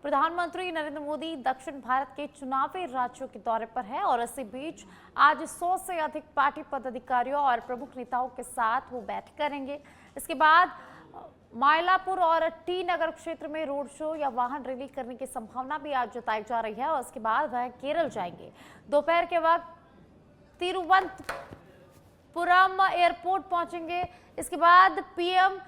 प्रधानमंत्री नरेंद्र मोदी दक्षिण भारत के चुनावी राज्यों के दौरे पर है और इसी बीच आज 100 से अधिक पार्टी पदाधिकारियों और प्रमुख नेताओं के साथ वो बैठक करेंगे। इसके बाद मायलापुर और टी नगर क्षेत्र में रोड शो या वाहन रैली करने की संभावना भी आज जताई जा रही है और उसके बाद वह केरल जाएंगे। दोपहर के वक्त तिरुवनंतपुरम एयरपोर्ट पहुंचेंगे। इसके बाद पीएम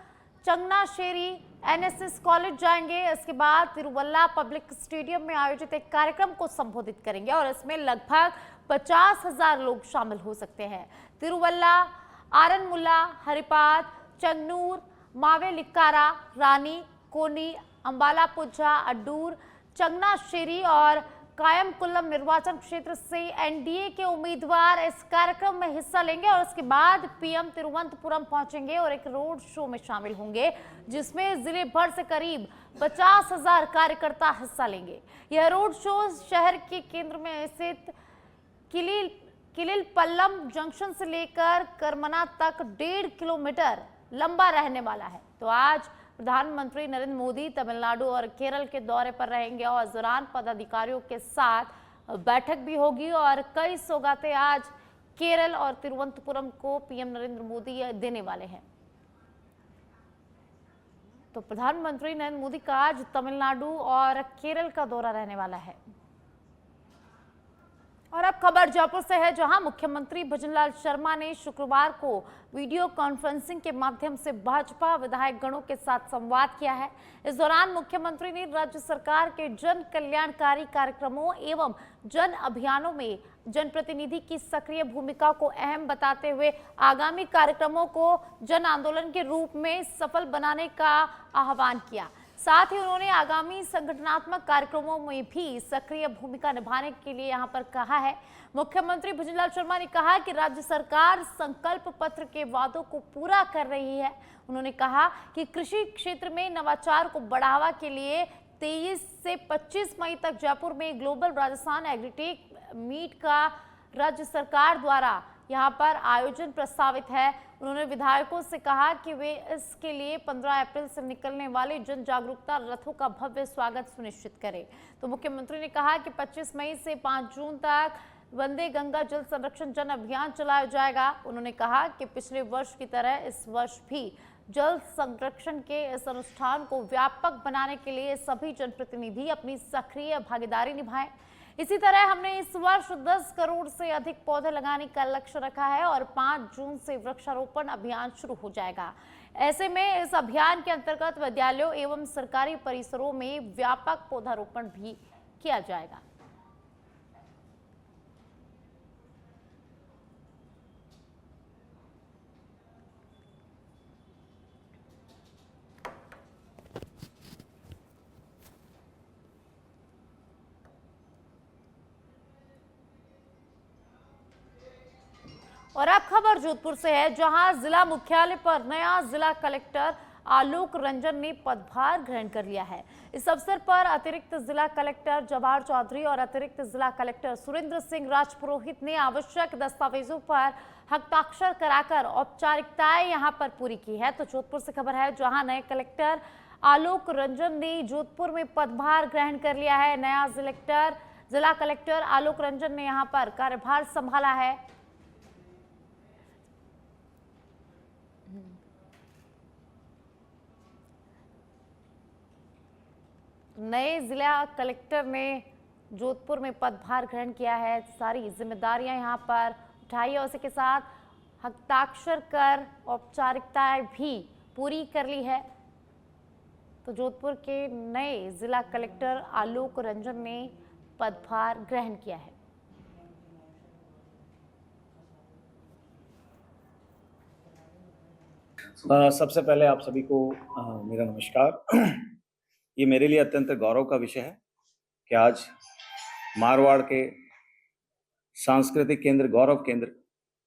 चंगनाश्शेरी एनएसएस कॉलेज जाएंगे। इसके बाद तिरुवल्ला पब्लिक स्टेडियम में आयोजित एक कार्यक्रम को संबोधित करेंगे और इसमें लगभग 50,000 लोग शामिल हो सकते हैं। तिरुवल्ला, आरनमुला, हरिपाद, चन्नूर, मावेलिक्कारा, रानी, कोनी, अंबालापुझा, अड्डूर, चंगनाश्शेरी और कायमकुलम निर्वाचन क्षेत्र से एनडीए के उम्मीदवार इस कार्यक्रम में हिस्सा लेंगे और उसके बाद पीएम तिरुवनंतपुरम पहुंचेंगे और एक रोड शो में शामिल होंगे जिसमें जिले भर से करीब 50,000 कार्यकर्ता हिस्सा लेंगे। यह रोड शो शहर के केंद्र में स्थित किलिलपल्लम जंक्शन से लेकर करमना तक 1.5 किलोमीटर लंबा रहने वाला है। तो आज प्रधानमंत्री नरेंद्र मोदी तमिलनाडु और केरल के दौरे पर रहेंगे और इस दौरान पदाधिकारियों के साथ बैठक भी होगी और कई सौगातें आज केरल और तिरुवनंतपुरम को पीएम नरेंद्र मोदी देने वाले हैं। तो प्रधानमंत्री नरेंद्र मोदी का आज तमिलनाडु और केरल का दौरा रहने वाला है। और अब खबर जयपुर से है, जहां मुख्यमंत्री भजनलाल शर्मा ने शुक्रवार को वीडियो कॉन्फ्रेंसिंग के माध्यम से भाजपा विधायक गणों के साथ संवाद किया है। इस दौरान मुख्यमंत्री ने राज्य सरकार के जन कल्याणकारी कार्यक्रमों एवं जन अभियानों में जनप्रतिनिधि की सक्रिय भूमिका को अहम बताते हुए आगामी कार्यक्रमों को जन आंदोलन के रूप में सफल बनाने का आह्वान किया। साथ ही उन्होंने आगामी संगठनात्मक कार्यक्रमों में भी सक्रिय भूमिका निभाने के लिए यहां पर कहा है। मुख्यमंत्री भजनलाल शर्मा ने कहा कि राज्य सरकार संकल्प पत्र के वादों को पूरा कर रही है। उन्होंने कहा कि कृषि क्षेत्र में नवाचार को बढ़ावा के लिए 23 से 25 मई तक जयपुर में ग्लोबल राजस्थान एग्रीटेक मीट का राज्य सरकार द्वारा यहां पर आयोजन प्रस्तावित है। उन्होंने विधायकों से कहा कि वे इसके लिए 15 अप्रैल से निकलने वाले जन जागरूकता रथों का भव्य स्वागत सुनिश्चित करें। तो मुख्यमंत्री ने कहा कि 25 मई से 5 जून तक वंदे गंगा जल संरक्षण जन अभियान चलाया जाएगा। उन्होंने कहा कि पिछले वर्ष की तरह इस वर्ष भी जल संरक्षण के इस अनुष्ठान को व्यापक बनाने के लिए सभी जनप्रतिनिधि अपनी सक्रिय भागीदारी निभाएं। इसी तरह हमने इस वर्ष 10 करोड़ से अधिक पौधे लगाने का लक्ष्य रखा है और 5 जून से वृक्षारोपण अभियान शुरू हो जाएगा। ऐसे में इस अभियान के अंतर्गत विद्यालयों एवं सरकारी परिसरों में व्यापक पौधारोपण भी किया जाएगा। और अब खबर जोधपुर से है, जहां जिला मुख्यालय पर नया जिला कलेक्टर आलोक रंजन ने पदभार ग्रहण कर लिया है। इस अवसर पर अतिरिक्त जिला कलेक्टर जवाहर चौधरी और अतिरिक्त जिला कलेक्टर सुरेंद्र सिंह राजपुरोहित ने आवश्यक दस्तावेजों पर हस्ताक्षर कराकर औपचारिकताएं यहां पर पूरी की है। तो जोधपुर से खबर है, जहां नए कलेक्टर आलोक रंजन ने जोधपुर में पदभार ग्रहण कर लिया है। नया जिला कलेक्टर आलोक रंजन ने यहाँ पर कार्यभार संभाला है। नए जिला कलेक्टर ने जोधपुर में पदभार ग्रहण किया है, सारी जिम्मेदारियां यहां पर उठाई और उसी के साथ हस्ताक्षर कर औपचारिकताएं भी पूरी कर ली है। तो जोधपुर के नए जिला कलेक्टर आलोक रंजन ने पदभार ग्रहण किया है। सबसे पहले आप सभी को मेरा नमस्कार। ये मेरे लिए अत्यंत गौरव का विषय है कि आज मारवाड़ के सांस्कृतिक केंद्र, गौरव केंद्र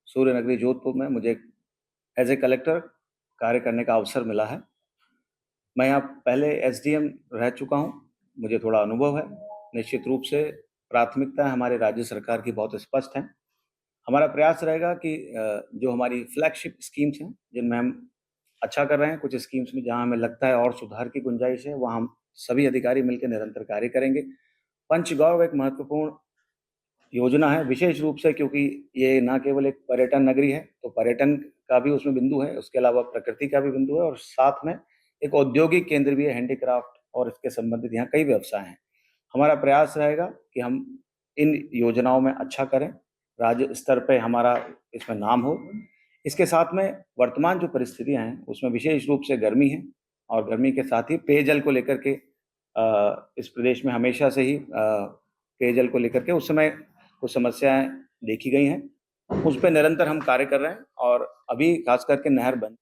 सूर्य नगरी जोधपुर में मुझे एज ए कलेक्टर कार्य करने का अवसर मिला है। मैं यहाँ पहले एसडीएम रह चुका हूँ, मुझे थोड़ा अनुभव है। निश्चित रूप से प्राथमिकता हमारे राज्य सरकार की बहुत स्पष्ट है। हमारा प्रयास रहेगा कि जो हमारी फ्लैगशिप स्कीम्स हैं जिनमें हम अच्छा कर रहे हैं, कुछ स्कीम्स में जहां हमें लगता है और सुधार की गुंजाइश है, वहां हम सभी अधिकारी मिलकर निरंतर कार्य करेंगे। पंचगौर एक महत्वपूर्ण योजना है, विशेष रूप से क्योंकि ये न केवल एक पर्यटन नगरी है, तो पर्यटन का भी उसमें बिंदु है, उसके अलावा प्रकृति का भी बिंदु है और साथ में एक औद्योगिक केंद्र भी है, हैंडीक्राफ्ट और इसके संबंधित यहाँ कई व्यवसाय हैं। हमारा प्रयास रहेगा कि हम इन योजनाओं में अच्छा करें, राज्य स्तर पे हमारा इसमें नाम हो। इसके साथ में वर्तमान जो परिस्थितियां हैं उसमें विशेष रूप से गर्मी है और गर्मी के साथ ही पेयजल को लेकर के इस प्रदेश में हमेशा से ही पेयजल को लेकर के उस समय कुछ समस्याएं देखी गई हैं, उस पर निरंतर हम कार्य कर रहे हैं और अभी खास करके नहर बंद।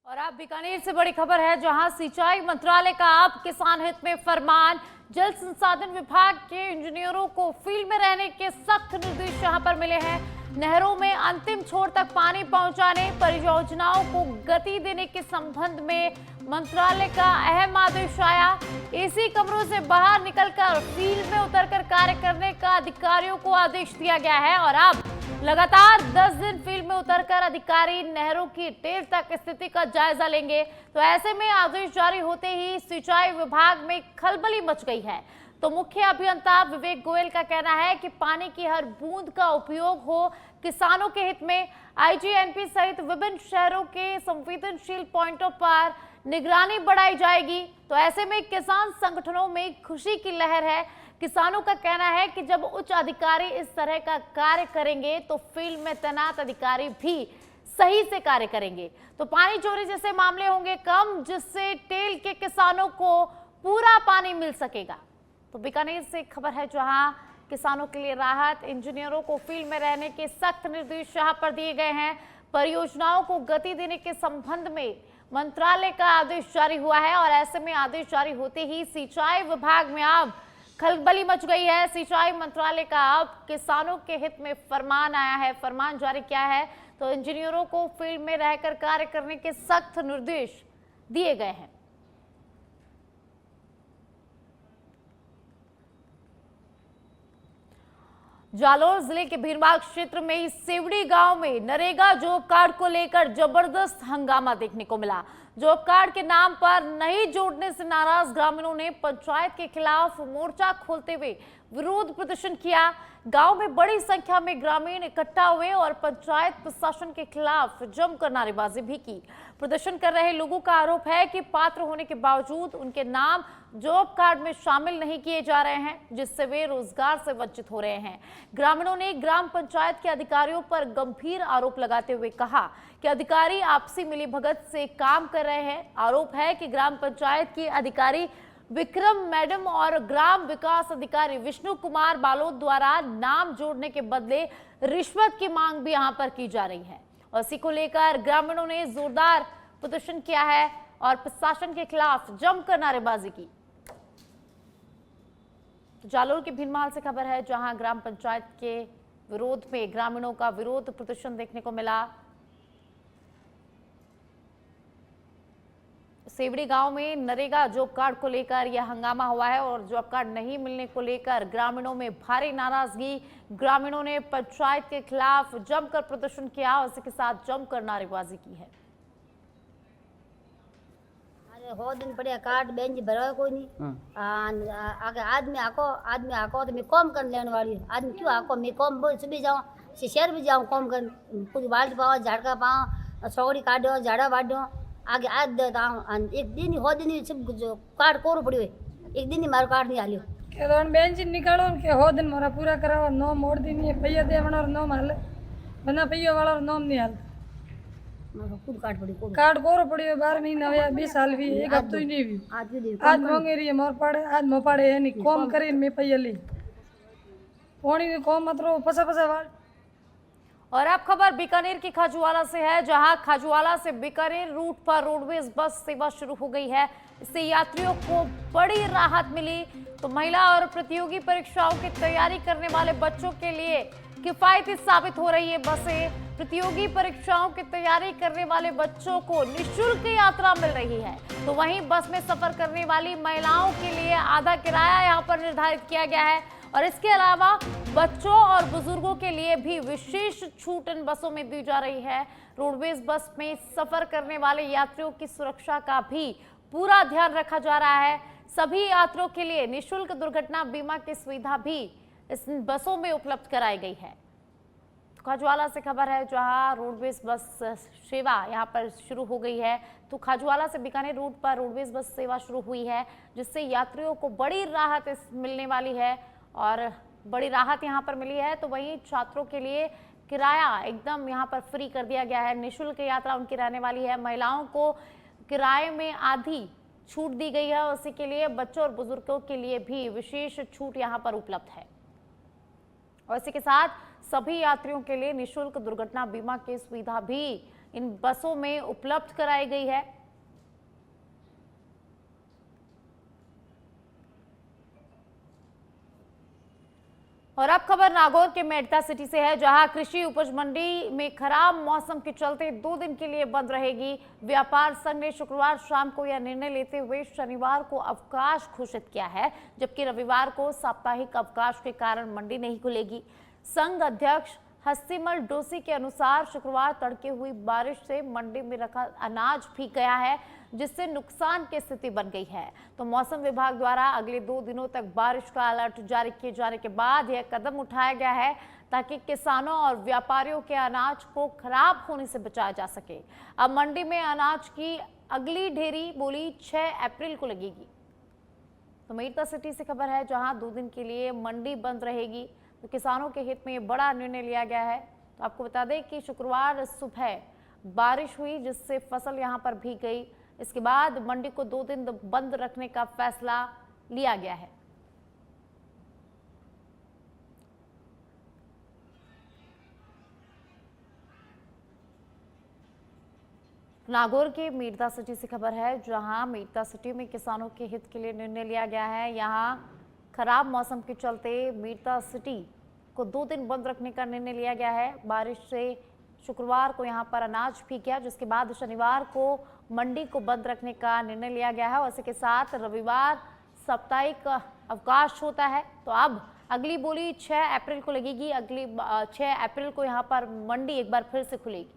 और आप बीकानेर से बड़ी खबर है, जहां सिंचाई मंत्रालय का अब किसान हित में फरमान। जल संसाधन विभाग के इंजीनियरों को फील्ड में रहने के सख्त निर्देश यहां पर मिले हैं। नहरों में अंतिम छोर तक पानी पहुंचाने, परियोजनाओं को गति देने के संबंध में मंत्रालय का अहम आदेश आया। एसी कमरों से बाहर निकलकर फील्ड में उतरकर कार्य करने का अधिकारियों को आदेश दिया गया है और अब लगातार 10 दिन फील्ड में उतरकर अधिकारी नहरों की टेल तक स्थिति का जायजा लेंगे। तो ऐसे में आदेश जारी होते ही सिंचाई विभाग में खलबली मच गई है। तो मुख्य अभियंता विवेक गोयल का कहना है कि पानी की हर बूंद का उपयोग हो किसानों के हित में। आईजीएनपी सहित विभिन्न शहरों के संवेदनशील पॉइंटों पर निगरानी बढ़ाई जाएगी। तो ऐसे में किसान संगठनों में खुशी की लहर है। किसानों का कहना है कि जब उच्च अधिकारी इस तरह का कार्य करेंगे तो फील्ड में तैनात अधिकारी भी सही से कार्य करेंगे। तो पानी चोरी जैसे मामले होंगे कम, जिससे टेल के किसानों को पूरा पानी मिल सकेगा। तो बीकानेर से खबर है, जहां किसानों के लिए राहत, इंजीनियरों को फील्ड में रहने के सख्त निर्देश यहां पर दिए गए हैं। परियोजनाओं को गति देने के संबंध में मंत्रालय का आदेश जारी हुआ है और ऐसे में आदेश जारी होते ही सिंचाई विभाग में अब खलबली मच गई है। सिंचाई मंत्रालय का अब किसानों के हित में फरमान आया है। फरमान जारी किया है तो इंजीनियरों को फील्ड में रहकर कार्य करने के सख्त निर्देश दिए गए हैं। जालोर जिले के भीरबाग क्षेत्र में सेवड़ी गांव में नरेगा जॉब कार्ड को लेकर जबरदस्त हंगामा देखने को मिला। जॉब कार्ड के नाम पर नहीं जोड़ने से नाराज ग्रामीणों ने पंचायत के खिलाफ मोर्चा खोलते हुए विरोध प्रदर्शन किया। गांव में बड़ी संख्या में ग्रामीण इकट्ठा हुए और पंचायत प्रशासन के खिलाफ जमकर नारेबाजी भी की। प्रदर्शन कर रहे लोगों का आरोप है कि पात्र होने के बावजूद उनके नाम जॉब कार्ड में शामिल नहीं किए जा रहे हैं, जिससे वे रोजगार से वंचित हो रहे हैं। ग्रामीणों ने ग्राम पंचायत के अधिकारियों पर गंभीर आरोप लगाते हुए कहा कि अधिकारी आपसी मिलीभगत से काम कर रहे हैं। आरोप है कि ग्राम पंचायत की अधिकारी विक्रम मैडम और ग्राम विकास अधिकारी विष्णु कुमार बालोद द्वारा नाम जोड़ने के बदले रिश्वत की मांग भी यहां पर की जा रही है। और इसी को लेकर ग्रामीणों ने जोरदार प्रदर्शन किया है और प्रशासन के खिलाफ जमकर नारेबाजी की। जालोर के भीनमाल से खबर है, जहां ग्राम पंचायत के विरोध में ग्रामीणों का विरोध प्रदर्शन देखने को मिला। सेवड़ी गांव में नरेगा जॉब कार्ड को लेकर यह हंगामा हुआ है और जॉब कार्ड नहीं मिलने को लेकर ग्रामीणों में भारी नाराजगी। ग्रामीणों ने पंचायत के खिलाफ जमकर प्रदर्शन किया और इसी के साथ जमकर नारेबाजी की है। हो दिन पड़े कार्ड बेंच भरवा कोई नहीं आगे आदमी आको तो मैं कॉम कर लेने वाली हूँ। आदमी क्यों आको, मैं कॉम सुबह जाऊँ शहर भी जाऊँ कॉम कर, कुछ बाल्ट पाओ झाड़का पाओ सौड़ी काटो झाड़ा बाटो आगे आज देता हूँ। एक दिन हो दिन सब जो कार्ड कोरो पड़ियो एक दिन ही मारो कार्ड नहीं हालियो के बेंच निकालो के हो दिन मारा पूरा कराओ नो मोड़ दिन ये पैया दे बना नो माले बना पैया वाला नोम नहीं हाल खुद कार्ड कोरो पड़ियो 12 महीना हुआ 20 साल भी एक हफ्तो ही नहीं भी आज मांगे रही मोर पाड़े आज मो पाड़े है नहीं कॉम करे मैं पैया ली पोणी कॉम मतलब फसा फसा वाल। और अब खबर बीकानेर की खाजुवाला से है, जहां खाजुवाला से बीकानेर रूट पर रोडवेज बस सेवा शुरू हो गई है। इससे यात्रियों को बड़ी राहत मिली। तो महिला और प्रतियोगी परीक्षाओं की तैयारी करने वाले बच्चों के लिए किफायती साबित हो रही है बसें। प्रतियोगी परीक्षाओं की तैयारी करने वाले बच्चों को निःशुल्क यात्रा मिल रही है। तो वहीं बस में सफर करने वाली महिलाओं के लिए आधा किराया यहां पर निर्धारित किया गया है और इसके अलावा बच्चों और बुजुर्गों के लिए भी विशेष छूट इन बसों में दी जा रही है। रोडवेज बस में सफर करने वाले यात्रियों की सुरक्षा का भी पूरा ध्यान रखा जा रहा है। सभी यात्रियों के लिए निःशुल्क दुर्घटना बीमा की सुविधा भी इस बसों में उपलब्ध कराई गई है। खाजुवाला से खबर है, जहां रोडवेज बस सेवा यहां पर शुरू हो गई है। तो खाजुवाला से बीकानेर रूट पर रोडवेज बस सेवा शुरू हुई है, जिससे यात्रियों को बड़ी राहत मिलने वाली है और बड़ी राहत यहां पर मिली है। तो वहीं छात्रों के लिए किराया एकदम यहां पर फ्री कर दिया गया है, निःशुल्क यात्रा उनकी रहने वाली है। महिलाओं को किराए में आधी छूट दी गई है, उसी के लिए बच्चों और बुजुर्गों के लिए भी विशेष छूट यहां पर उपलब्ध है। और इसी के साथ सभी यात्रियों के लिए निःशुल्क दुर्घटना बीमा की सुविधा भी इन बसों में उपलब्ध कराई गई है। और अब खबर नागौर के मेड़ता सिटी से है, जहां कृषि उपज मंडी में खराब मौसम के चलते 2 दिन के लिए बंद रहेगी। व्यापार संघ ने शुक्रवार शाम को यह निर्णय लेते हुए शनिवार को अवकाश घोषित किया है, जबकि रविवार को साप्ताहिक अवकाश के कारण मंडी नहीं खुलेगी। संघ अध्यक्ष हस्तीमल डोसी के अनुसार शुक्रवार तड़के हुई बारिश से मंडी में रखा अनाज भीग गया है, जिससे नुकसान की स्थिति बन गई है। तो मौसम विभाग द्वारा अगले 2 दिनों तक बारिश का अलर्ट जारी किए जाने के बाद यह कदम उठाया गया है, ताकि किसानों और व्यापारियों के अनाज को खराब होने से बचाया जा सके। अब मंडी में अनाज की अगली ढेरी बोली 6 अप्रैल को लगेगी। तो मेड़ता सिटी से खबर है, जहां 2 दिन के लिए मंडी बंद रहेगी। तो किसानों के हित में ये बड़ा निर्णय लिया गया है। तो आपको बता दें कि शुक्रवार सुबह बारिश हुई, जिससे फसल यहां पर भीग गई। इसके बाद मंडी को 2 दिन बंद रखने का फैसला लिया गया है। नागौर के मेड़ता सिटी से खबर है, जहां मेड़ता सिटी में किसानों के हित के लिए निर्णय लिया गया है। यहां खराब मौसम के चलते मेड़ता सिटी को 2 दिन बंद रखने का निर्णय लिया गया है। बारिश से शुक्रवार को यहां पर अनाज भीग गया, जिसके बाद शनिवार को मंडी को बंद रखने का निर्णय लिया गया है और इसी के साथ रविवार साप्ताहिक अवकाश होता है। तो अब अगली बोली 6 अप्रैल को लगेगी। अगली 6 अप्रैल को यहां पर मंडी एक बार फिर से खुलेगी।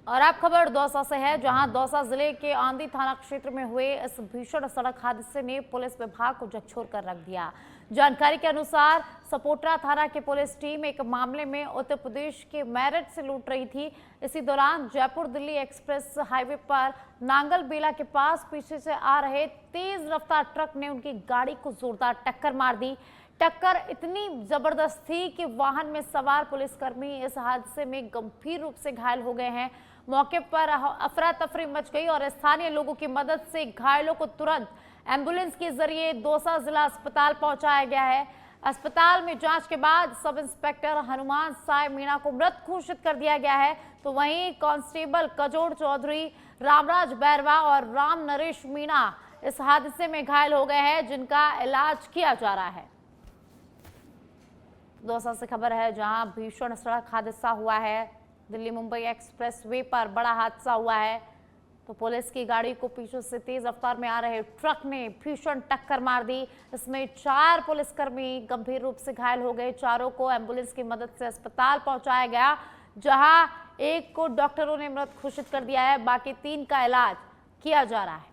और अब खबर दौसा से है, जहां दौसा जिले के आंधी थाना क्षेत्र में हुए इस भीषण सड़क हादसे ने पुलिस विभाग को झकझोर कर रख दिया। जानकारी के अनुसार सपोटरा थाना की पुलिस टीम एक मामले में उत्तर प्रदेश के मेरठ से लौट रही थी। इसी दौरान जयपुर दिल्ली एक्सप्रेस हाईवे पर नांगल बेला के पास पीछे से आ रहे तेज रफ्तार ट्रक ने उनकी गाड़ी को जोरदार टक्कर मार दी। टक्कर इतनी जबरदस्त थी कि वाहन में सवार पुलिसकर्मी इस हादसे में गंभीर रूप से घायल हो गए हैं। मौके पर अफरा तफरी मच गई और स्थानीय लोगों की मदद से घायलों को तुरंत एम्बुलेंस के जरिए दौसा जिला अस्पताल पहुंचाया गया है। अस्पताल में जांच के बाद सब इंस्पेक्टर हनुमान साय मीणा को मृत घोषित कर दिया गया है। तो वहीं कांस्टेबल कजोड़ चौधरी, रामराज बैरवा और राम नरेश मीणा इस हादसे में घायल हो गए हैं, जिनका इलाज किया जा रहा है। दौसा से खबर है, जहां भीषण सड़क हादसा हुआ है। दिल्ली मुंबई एक्सप्रेस वे पर बड़ा हादसा हुआ है। तो पुलिस की गाड़ी को पीछे से तेज रफ्तार में आ रहे ट्रक ने भीषण टक्कर मार दी। इसमें 4 पुलिसकर्मी गंभीर रूप से घायल हो गए। चारों को एम्बुलेंस की मदद से अस्पताल पहुंचाया गया, जहां एक को डॉक्टरों ने मृत घोषित कर दिया है, बाकी 3 का इलाज किया जा रहा है।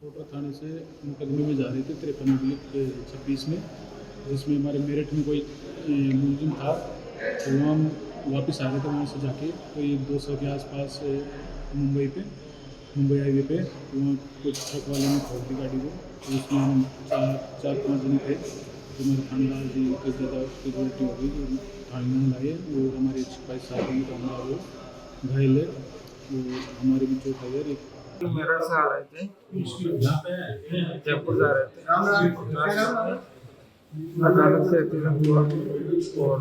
कोटरा थाने से मुकदमे में जा रहे थे 53/26 में, जिसमें हमारे मेरठ में कोई मुलजिम था। तो वहाँ हम वापस आ रहे थे वहाँ से जाके कोई 200 के आसपास मुंबई हाईवे पे वहाँ कुछ ट्रक वाले ने ठोक दी गाड़ी को। तो उसमें हम 4-5 जने थे। तो मेरे थानेदार जी की ज़्यादा कैजुअलिटी हो गई, थाने में लाए और हमारे सिपाही साथी तो हमारा वो घायल है, वो हमारे भी चोट आई है। मेरठ से आ रहे थे, जयपुर जा रहे थे, अचानक से एक्सीडेंट हुआ और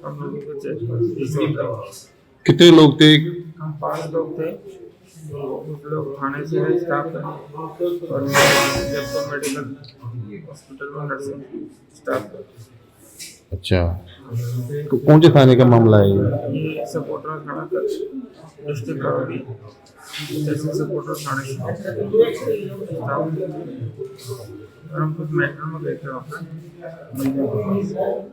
हम लोगों को चेक। कितने लोग थे? हम 5 लोग थे। कुछ लोग थाने से है, स्टाफ है, और जयपुर मेडिकल हॉस्पिटल में नर्सिंग स्टाफ है। अच्छा, तो कौन से थाने का मामला है ये? ये सपोर्टर थाना कक्ष डिस्ट्रिक्ट करौली तहसील सपोर्टर थाने और हम कुछ मैटर में गए थे वहाँ पर महिला के पास।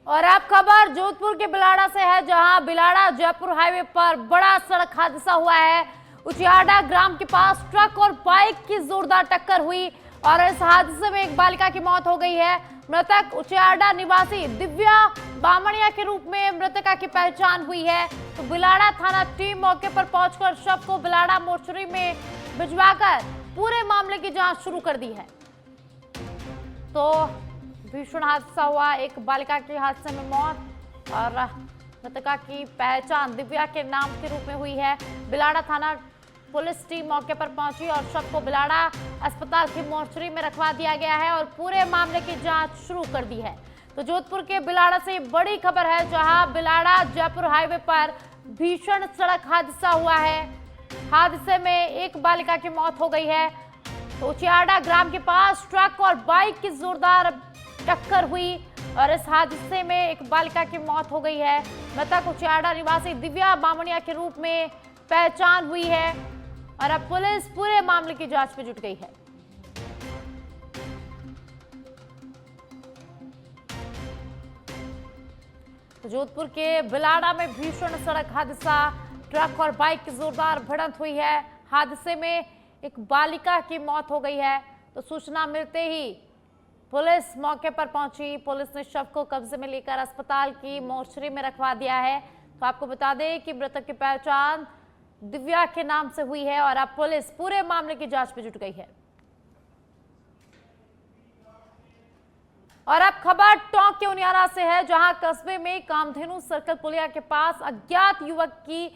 और अब खबर जोधपुर के बिलाड़ा से है, जहां बिलाड़ा जयपुर हाईवे पर बड़ा सड़क हादसा हुआ है। उचियाडा ग्राम के पास ट्रक और बाइक की जोरदार टक्कर हुई और इस हादसे में एक बालिका की मौत हो गई है। मृतक उचियाडा निवासी दिव्या बामणिया के रूप में मृतका की पहचान हुई है। तो बिलाड़ा थाना टीम मौके पर पहुंचकर शव को बिलाड़ा मोर्चरी में भिजवाकर पूरे मामले की जांच शुरू कर दी है। तो भीषण हादसा हुआ, एक बालिका की हादसे में मौत और मृतका की पहचान दिव्या के नाम के रूप में हुई है। बिलाड़ा थाना पुलिस टीम मौके पर पहुंची और शव को बिलाड़ा अस्पताल की मोर्चरी में रखवा दिया गया है और पूरे मामले की जांच शुरू कर दी है। तो जोधपुर के बिलाड़ा से बड़ी खबर है, जहां बिलाड़ा जयपुर हाईवे पर भीषण सड़क हादसा हुआ है। हादसे में एक बालिका की मौत हो गई है। तो उचियाडा ग्राम के पास ट्रक और बाइक की जोरदार टक्कर हुई और इस हादसे में एक बालिका की मौत हो गई है। मृतक उचियाडा निवासी दिव्या बामणिया के रूप में पहचान हुई है और अब पुलिस पूरे मामले की जांच में जुट गई है। तो जोधपुर के बिलाड़ा में भीषण सड़क हादसा, ट्रक और बाइक की जोरदार भिड़ंत हुई है। हादसे में एक बालिका की मौत हो गई है। तो सूचना मिलते ही पुलिस मौके पर पहुंची। पुलिस ने शव को कब्जे में लेकर अस्पताल की मोर्चरी में रखवा दिया है। तो आपको बता दें कि मृतक की पहचान दिव्या के नाम से हुई है और अब पुलिस पूरे मामले की जांच में जुट गई है। और अब खबर टोंक के उनियारा से है, जहां कस्बे में कामधेनु सर्कल पुलिया के पास अज्ञात युवक की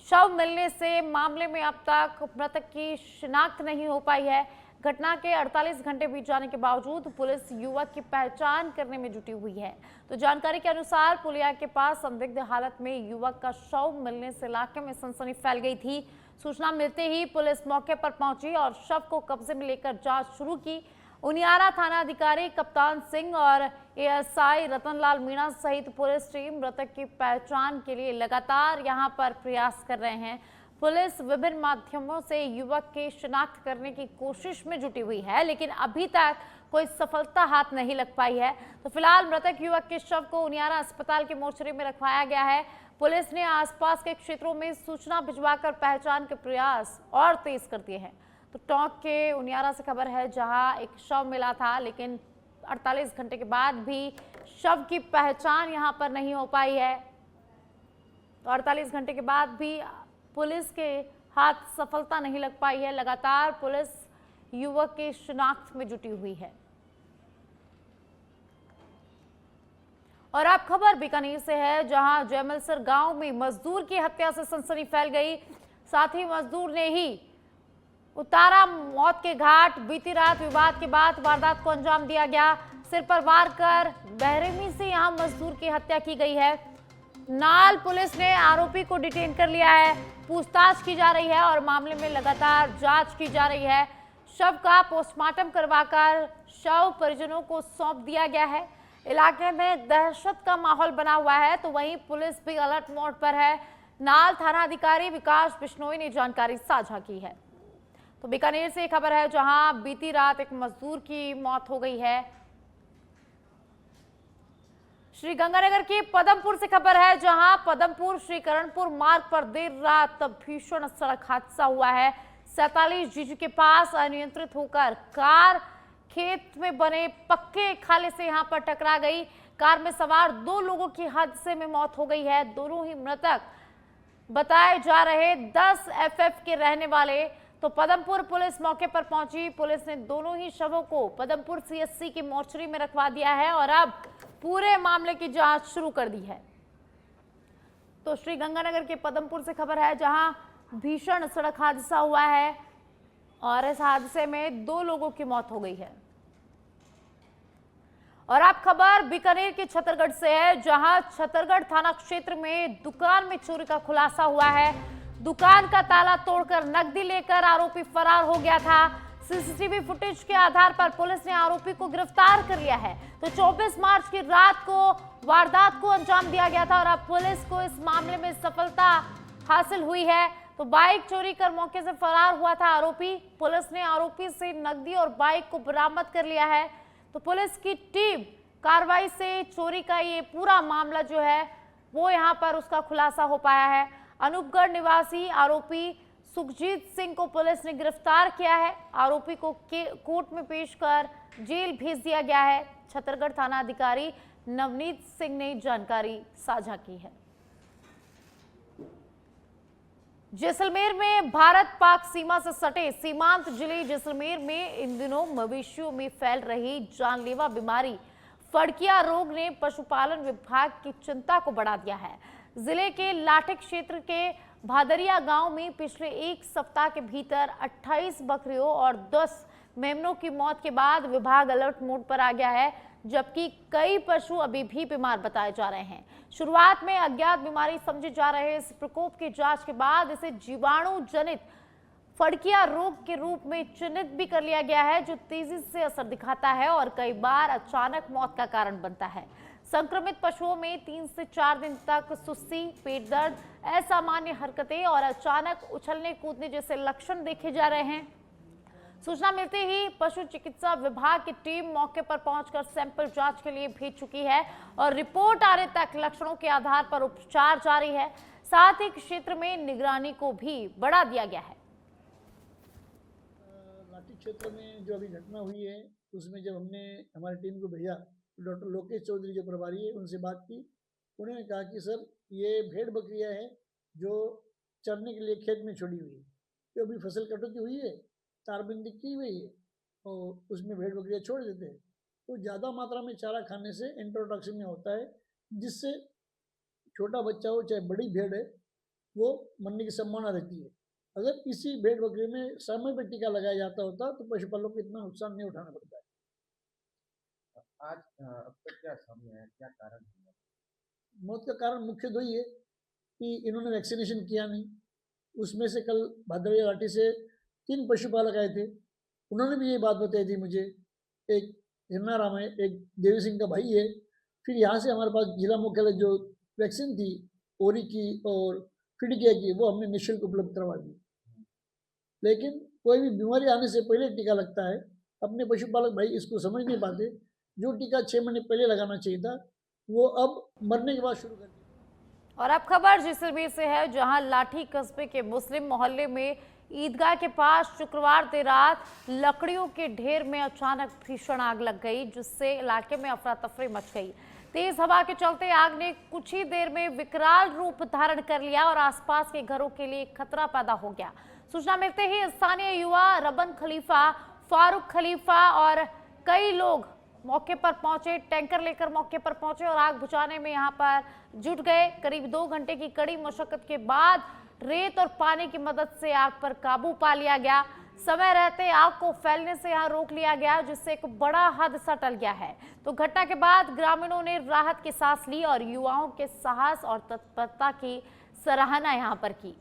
शव मिलने से मामले में अब तक मृतक की शिनाख्त नहीं हो पाई है। घटना के 48 घंटे बीत जाने के बावजूद पुलिस युवक की पहचान करने में जुटी हुई है। तो जानकारी के अनुसार पुलिया के पास संदिग्ध हालत में युवक का शव मिलने से इलाके में सनसनी फैल गई थी। सूचना मिलते ही पुलिस मौके पर पहुंची और शव को कब्जे में लेकर जांच शुरू की। उनियारा थाना अधिकारी कप्तान सिंह और एएसआई रतनलाल मीणा सहित पुलिस टीम मृतक की पहचान के लिए लगातार यहां पर प्रयास कर रहे हैं। पुलिस विभिन्न माध्यमों से युवक की शिनाख्त करने की कोशिश में जुटी हुई है, लेकिन अभी तक कोई सफलता हाथ नहीं लग पाई है। तो फिलहाल मृतक युवक के शव को उनियारा अस्पताल की मोर्चरी में रखवाया गया है। पुलिस ने आसपास के क्षेत्रों में सूचना भिजवाकर पहचान के प्रयास और तेज कर दिए हैं। तो टोंक के उनियारा से खबर है, जहां एक शव मिला था, लेकिन 48 घंटे के बाद भी शव की पहचान यहां पर नहीं हो पाई है। तो 48 घंटे के बाद भी पुलिस के हाथ सफलता नहीं लग पाई है। लगातार पुलिस युवक की शिनाख्त में जुटी हुई है। और अब खबर बीकानेर से है, जहां जयमलसर गांव में मजदूर की हत्या से सनसनी फैल गई। साथ ही मजदूर ने ही उतारा मौत के घाट। बीती रात विवाद के बाद वारदात को अंजाम दिया गया। सिर पर वार कर बेरहमी से यहां मजदूर की हत्या की गई है। नाल पुलिस ने आरोपी को डिटेन कर लिया है। पूछताछ की जा रही है और मामले में लगातार जांच की जा रही है। शव का पोस्टमार्टम करवाकर शव परिजनों को सौंप दिया गया है। इलाके में दहशत का माहौल बना हुआ है, तो वहीं पुलिस भी अलर्ट मोड पर है। नाल थाना अधिकारी विकास बिश्नोई ने जानकारी साझा की है। तो बीकानेर से खबर है, जहां बीती रात एक मजदूर की मौत हो गई है। श्री गंगानगर की पदमपुर से खबर है, जहां पदमपुर श्रीकरणपुर मार्ग पर देर रात भीषण सड़क हादसा हुआ है। 47 जीजू के पास अनियंत्रित होकर कार खेत में बने पक्के खाले से यहां पर टकरा गई। कार में सवार 2 लोगों की हादसे में मौत हो गई है। दोनों ही मृतक बताए जा रहे 10 FF के रहने वाले। तो पदमपुर पुलिस मौके पर पहुंची। पुलिस ने दोनों ही शवों को पदमपुर CSC की मोर्चरी में रखवा दिया है और अब पूरे मामले की जांच शुरू कर दी है। तो श्री गंगानगर के पदमपुर से खबर है, जहां भीषण सड़क हादसा हुआ है और इस हादसे में 2 लोगों की मौत हो गई है। और अब खबर बीकानेर के छतरगढ़ से है, जहां छतरगढ़ थाना क्षेत्र में दुकान में चोरी का खुलासा हुआ है। दुकान का ताला तोड़कर नकदी लेकर आरोपी फरार हो गया था। सीसीटीवी फुटेज के आधार पर पुलिस ने आरोपी को गिरफ्तार कर लिया है। तो 24 मार्च की रात को वारदात को अंजाम दिया गया था और अब पुलिस को इस मामले में सफलता हासिल हुई है। तो बाइक चोरी कर मौके से फरार हुआ था आरोपी। पुलिस ने आरोपी से नकदी और बाइक को बरामद कर लिया है। तो पुलिस की टीम कार्रवाई से चोरी का ये पूरा मामला जो है वो यहाँ पर उसका खुलासा हो पाया है। अनूपगढ़ निवासी आरोपी सुखजीत सिंह को पुलिस ने गिरफ्तार किया है। आरोपी को कोर्ट में पेश कर जेल भेज दिया गया है। छतरगढ़ थाना अधिकारी नवनीत सिंह ने जानकारी साझा की है। जैसलमेर में भारत पाक सीमा से सटे सीमांत जिले जैसलमेर में इन दिनों मवेशियों में फैल रही जानलेवा बीमारी फड़किया रोग ने पशुपालन विभाग की चिंता को बढ़ा दिया है। जिले के लाठे क्षेत्र के भादरिया गांव में पिछले एक सप्ताह के भीतर 28 बकरियों और 10 मेमनों की मौत के बाद विभाग अलर्ट मोड पर आ गया है, जबकि कई पशु अभी भी बीमार बताए जा रहे हैं। शुरुआत में अज्ञात बीमारी समझे जा रहे इस प्रकोप की जांच के बाद इसे जीवाणु जनित फड़किया रोग के रूप में चिन्हित भी कर लिया गया है, जो तेजी से असर दिखाता है और कई बार अचानक मौत का कारण बनता है। संक्रमित पशुओं में 3 से 4 दिन तक सुस्ती, पेट दर्द, असामान्य हरकतें और अचानक उछलने कूदने जैसे लक्षण देखे जा रहे हैं। सूचना मिलते ही पशु चिकित्सा विभाग की टीम मौके पर पहुंचकर सैंपल जांच के लिए भेज चुकी है और रिपोर्ट आने तक लक्षणों के आधार पर उपचार जारी है। साथ ही क्षेत्र में निगरानी को भी बढ़ा दिया गया है। लाठी क्षेत्र में जो अभी घटना हुई है उसमें जब हमने हमारी टीम को भेजा तो डॉक्टर लोकेश चौधरी जो प्रभारी है उनसे बात की। उन्होंने कहा कि सर ये भेड़ बकरियां हैं जो चरने के लिए खेत में छोड़ी हुई है, तो अभी फसल कटौती हुई है, तारबंदी की हुई है और उसमें भेड़ बकरियां छोड़ देते हैं। तो ज़्यादा मात्रा में चारा खाने से इंट्रोटॉक्सिमिया होता है, जिससे छोटा बच्चा हो चाहे बड़ी भेड़ है वो मरने की संभावना रहती है। अगर इसी भेड़ बकरी में समय पर टीका लगाया जाता होता तो पशुपालकों को इतना नुकसान नहीं उठाना पड़ता है। आज अब तक क्या सामने आया, क्या कारण है? मौत का कारण मुख्य दो ही है कि इन्होंने वैक्सीनेशन किया नहीं। उसमें से कल भादरैया घाटी से 3 पशुपालक आए थे, उन्होंने भी ये बात बताई थी मुझे। एक हिरनाराम है, एक देवी सिंह का भाई है। फिर यहाँ से हमारे पास जिला मुख्यालय जो वैक्सीन थी ओरी की और फिडिकिया की, वो हमने निःशुल्क उपलब्ध करवा दी। लेकिन कोई भी बीमारी आने से पहले टीका लगता है। अपने पशुपालक भाई इसको समझ नहीं पाते। जो टीका 6 महीने पहले लगाना चाहिए था वो अब मरने के बाद शुरू कर दिया। और अब खबर जैसलमेर से है, जहां लाठी कस्बे के मुस्लिम मोहल्ले में ईदगाह के पास शुक्रवार देर रात लकड़ियों के ढेर में अचानक भीषण आग लग गई, जिससे इलाके में अफरा तफरी मच गई। तेज हवा के चलते आग ने कुछ ही देर में विकराल रूप धारण कर लिया और आसपास के घरों के लिए खतरा पैदा हो गया। सूचना मिलते ही स्थानीय युवा रबन खलीफा, फारूक खलीफा और कई लोग मौके पर पहुंचे, टैंकर लेकर मौके पर पहुंचे और आग बुझाने में यहां पर जुट गए। करीब 2 घंटे की कड़ी मशक्कत के बाद रेत और पानी की मदद से आग पर काबू पा लिया गया। समय रहते आग को फैलने से यहां रोक लिया गया, जिससे एक बड़ा हादसा टल गया है। तो घटना के बाद ग्रामीणों ने राहत की सांस ली और युवाओं के साहस और तत्परता की सराहना यहां पर की।